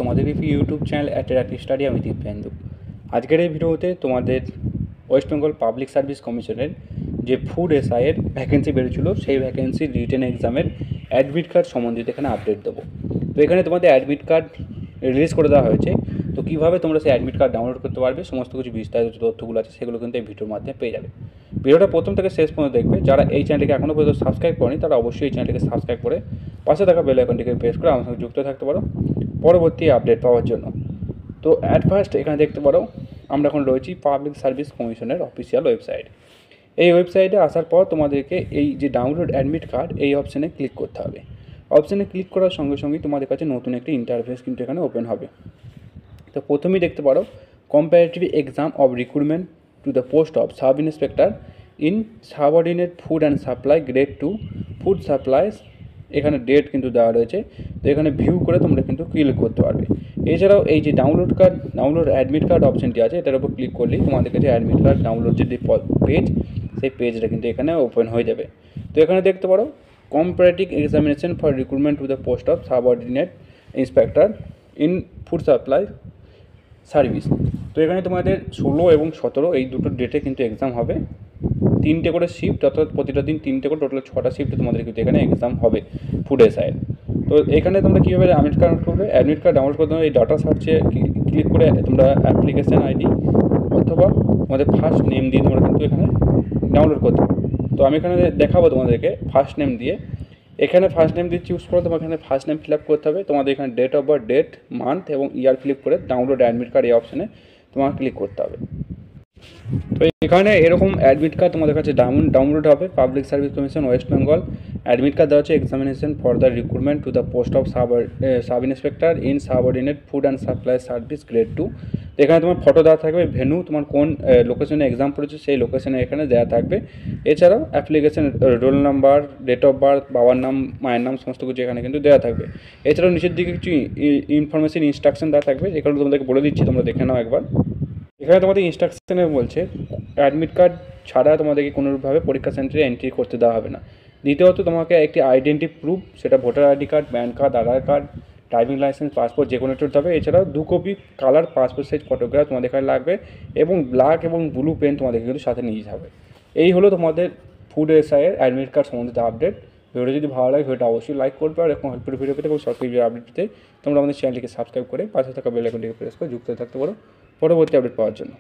তোমাদের YouTube channel attractive study. আমি দিব্যেন্দু। আজকের এই ভিডিওতে তোমাদের ওয়েস্ট বেঙ্গল পাবলিক সার্ভিস কমিশনের যে ফুড এসআইয়ের ভ্যাকেন্সি বেরিয়েছিল সেই ভ্যাকেন্সির রিটেন এক্সামের অ্যাডমিট কার্ড সম্বন্ধিত এখানে আপডেট দেবো। তো এখানে তোমাদের অ্যাডমিট কার্ড রিলিজ করে দেওয়া হয়েছে। তো কীভাবে তোমরা সেই অ্যাডমিট কার্ড ডাউনলোড করতে পারবে, সমস্ত কিছু বিস্তারিত তথ্যগুলো আছে সেগুলো কিন্তু এই ভিডিওর মাধ্যমে পেয়ে যাবে। ভিডিওটা প্রথম থেকে শেষ পর্যন্ত দেখবে। যারা এই চ্যানেলটিকে এখনও পর্যন্ত সাবস্ক্রাইব করেনি তারা অবশ্যই এই চ্যানেলটিকে সাবস্ক্রাইব করে পাশে থাকা বেল আইকনটিকে প্রেস করে আমার সঙ্গে যুক্ত থাকতে পারো পরবর্তী আপডেট পাওয়ার জন্য। তো অ্যাট ফার্স্ট এখানে দেখতে পারো আমরা এখন রয়েছি পাবলিক সার্ভিস কমিশনের অফিসিয়াল ওয়েবসাইট। এই ওয়েবসাইটে আসার পর তোমাদেরকে এই যে ডাউনলোড অ্যাডমিট কার্ড এই অপশানে ক্লিক করতে হবে। অপশানে ক্লিক করার সঙ্গে সঙ্গেই তোমাদের কাছে নতুন একটি ইন্টারফেস কিন্তু এখানে ওপেন হবে। তো প্রথমেই দেখতে পারো comparative exam of recruitment to the post of sub inspector in subordinate food and supply grade 2 food supplies. এখানে ডেট কিন্তু দেওয়া রয়েছে। তো এখানে ভিউ করে তোমরা কিন্তু ক্লিক করতে পারবে। এছাড়াও এই যে ডাউনলোড অ্যাডমিট কার্ড অপশানটি আছে এটার উপর ক্লিক করলেই তোমাদের কাছে অ্যাডমিট কার্ড ডাউনলোড যে পেজ সেই পেজটা কিন্তু এখানে ওপেন হয়ে যাবে। তো এখানে দেখতে পারো comparative examination for recruitment to the post of subordinate inspector in food supply service. তো এখানে তোমাদের 16 এবং 17 এই দুটো ডেটে কিন্তু এক্সাম হবে। 3টে করে শিফট, অর্থাৎ প্রতিটা দিন 3টে করে, টোটাল 6টা শিফটে তোমাদের কিন্তু এখানে এক্সাম হবে ফুড এসআইয়ের। তো এখানে তোমরা কীভাবে অ্যাডমিট কার্ড করবে, অ্যাডমিট কার্ড ডাউনলোড করতে হবে। এই ডাটা সার্চে ক্লিক করে তোমরা অ্যাপ্লিকেশান আইডি অথবা তোমাদের ফার্স্ট নেম দিয়ে তোমরা কিন্তু এখানে ডাউনলোড করতে পারো। তো আমি এখানে দেখাবো তোমাদেরকে ফার্স্ট নেম দিয়ে। এখানে ফার্স্ট নেম দিয়ে চুজ করো, তোমার এখানে ফার্স্ট নেম ফিল আপ করতে হবে। তোমাদের এখানে date of birth, date, month এবং ইয়ার ফিল করে ডাউনলোড অ্যাডমিট কার্ড এই অপশানে তোমার ক্লিক করতে হবে। তো এখানে এরকম অ্যাডমিট কার্ড তোমাদের কাছে ডাউনলোড হবে। Public service commission West Bengal admit card দেওয়া হচ্ছে examination for the recruitment to the post of sub inspector in subordinate food and supply service grade 2। তো এখানে তোমার ফটো দেওয়া থাকবে, ভেন্যু তোমার কোন লোকেশনে এক্সাম পড়েছে সেই লোকেশনে এখানে দেওয়া থাকবে। এছাড়াও application roll number, date of birth, বাবার নাম, মায়ের নাম সমস্ত কিছু এখানে কিন্তু দেওয়া থাকবে। এছাড়াও নিচের দিকে কিছু ইনফরমেশন ইনস্ট্রাকশন দেওয়া থাকবে, এখানে তোমাদেরকে বলে দিচ্ছি, তোমরা দেখে নাও একবার। এখানে তোমাদের ইনস্ট্রাকশনে বলছে অ্যাডমিট কার্ড ছাড়া তোমাদেরকে কোনোভাবে পরীক্ষা সেন্টারে এন্ট্রি করতে দেওয়া হবে না। দ্বিতীয়ত তোমাকে একটি আইডেন্টি প্রুফ, সেটা voter ID card, PAN card, Aadhaar card, driving licence, passport যে কোনো একটু হবে। এছাড়াও 2 copy colour passport size photograph তোমাদের এখানে লাগবে এবং ব্ল্যাক এবং ব্লু পেন তোমাদের কিন্তু সাথে নিয়ে যেতে হবে। এই হলো তোমাদের ফুড এসআইয়ের অ্যাডমিট কার্ড সম্বন্ধিত আপডেট। ভিডিওটা যদি ভালো লাগে ভিডিওটা অবশ্যই লাইক করবে, আর এরকম হেল্পফুল ভিডিও পেতে এবং সরকারি আপডেট পেতে তোমরা আমাদের চ্যানেলটিকে সাবস্ক্রাইব করে পাশে থাকা বেল আইকনটিকে প্রেস করে যুক্ত থাকতে পারো পরবর্তী আপডেট পাওয়ার জন্য।